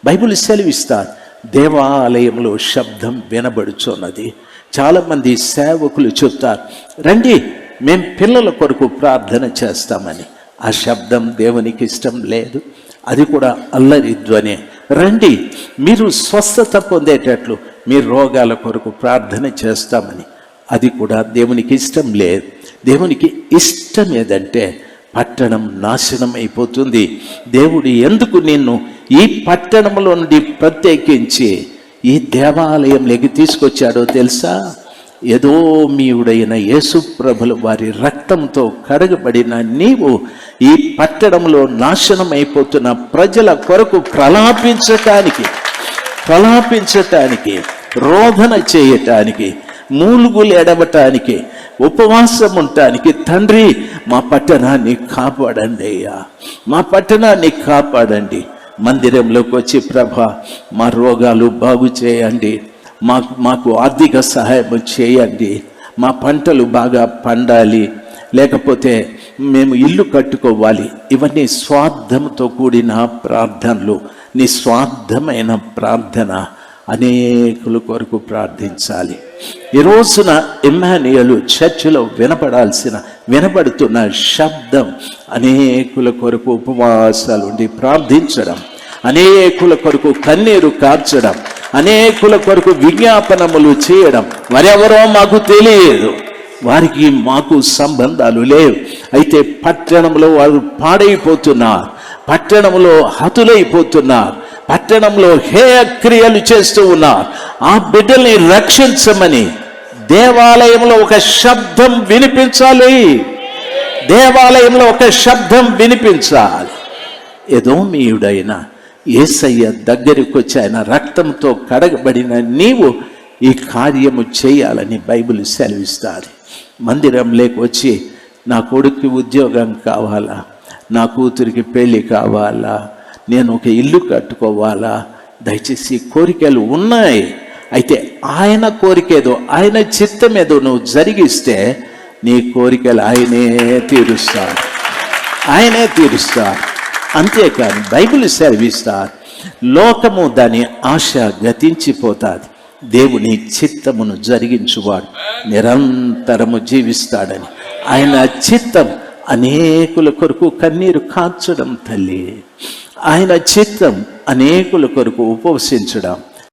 Bible సెలవిస్తారు, దేవాలయంలో శబ్దం వినబడుచున్నది. చాలామంది సేవకులు చెప్తారు, రండి మేము పిల్లల కొరకు ప్రార్థన చేస్తామని. ఆ శబ్దం దేవునికి ఇష్టం లేదు, అది కూడా అల్లరి ధ్వని. రండి మీరు స్వస్థత పొందేటట్లు మీ రోగాల కొరకు ప్రార్థన చేస్తామని, అది కూడా దేవునికి ఇష్టం లేదు. దేవునికి ఇష్టం ఏదంటే పట్టణం నాశనం అయిపోతుంది. దేవుడు ఎందుకు నిన్ను ఈ పట్టణంలో నుండి ప్రత్యేకించి ఈ దేవాలయంలోకి తీసుకొచ్చాడో తెలుసా? ఎదోమీయుడైన యేసు ప్రభుల వారి రక్తంతో కడగబడిన నీవు ఈ పట్టణంలో నాశనం అయిపోతున్న ప్రజల కొరకు ప్రలాపించటానికి, రోదన చేయటానికి, మూలుగులు ఎడవటానికి, ఉపవాసం ఉండటానికి, తండ్రి మా పట్టణాన్ని కాపాడండి అయ్యా, మా పట్టణాన్ని కాపాడండి. మందిరంలోకి వచ్చి ప్రభా మా రోగాలు బాగు చేయండి, మాకు ఆర్థిక సహాయం చేయండి, మా పంటలు బాగా పండాలి, లేకపోతే మేము ఇల్లు కట్టుకోవాలి. ఇవన్నీ స్వార్థంతో కూడిన ప్రార్థనలు. నిస్వార్థమైన ప్రార్థన అనేకుల కొరకు ప్రార్థించాలి. ఈ రోజున ఇమ్మానుయేలు చర్చిలో వినబడుతున్న శబ్దం అనేకుల కొరకు ఉపవాసాలు ఉండి ప్రార్థించడం, అనేకుల కొరకు కన్నీరు కార్చడం, అనేకుల కొరకు విజ్ఞాపనములు చేయడం. మరెవరో మాకు తెలియదు, వారికి మాకు సంబంధాలు లేవు. అయితే పట్టణంలో వారు పాడైపోతున్నారు, పట్టణంలో హతులైపోతున్నారు, పట్టణంలో హేయ క్రియలు చేస్తూ ఉన్నారు. ఆ బిడ్డల్ని రక్షించమని దేవాలయంలో ఒక శబ్దం వినిపించాలి. దేవాలయంలో ఒక శబ్దం వినిపించాలి. ఎదోమీయుడైన యేసయ్య దగ్గరికి వచ్చి ఆయన రక్తంతో కడగబడిన నీవు ఈ కార్యము చేయాలని బైబిల్ సెలవిస్తారు. మందిరంలోకి వచ్చి నా కొడుక్కి ఉద్యోగం కావాలా, నా కూతురికి పెళ్ళి కావాలా, నేను ఒక ఇల్లు కట్టుకోవాలా, దయచేసి కోరికలు ఉన్నాయి. అయితే ఆయన కోరికేదో, ఆయన చిత్తం ఏదో నువ్వు జరిగిస్తే నీ కోరికలు ఆయనే తీరుస్తారు. అంతేకాని బైబిల్ సెలవిస్తారు, లోకము దాని ఆశ గతించిపోతాది, దేవుని చిత్తమును జరిగించువాడు నిరంతరము జీవిస్తాడని. ఆయన చిత్తం అనేకుల కొరకు కన్నీరు కార్చడం తల్లి. ఆయన చిత్తం అనేకుల కొరకు ఉపవసించడం,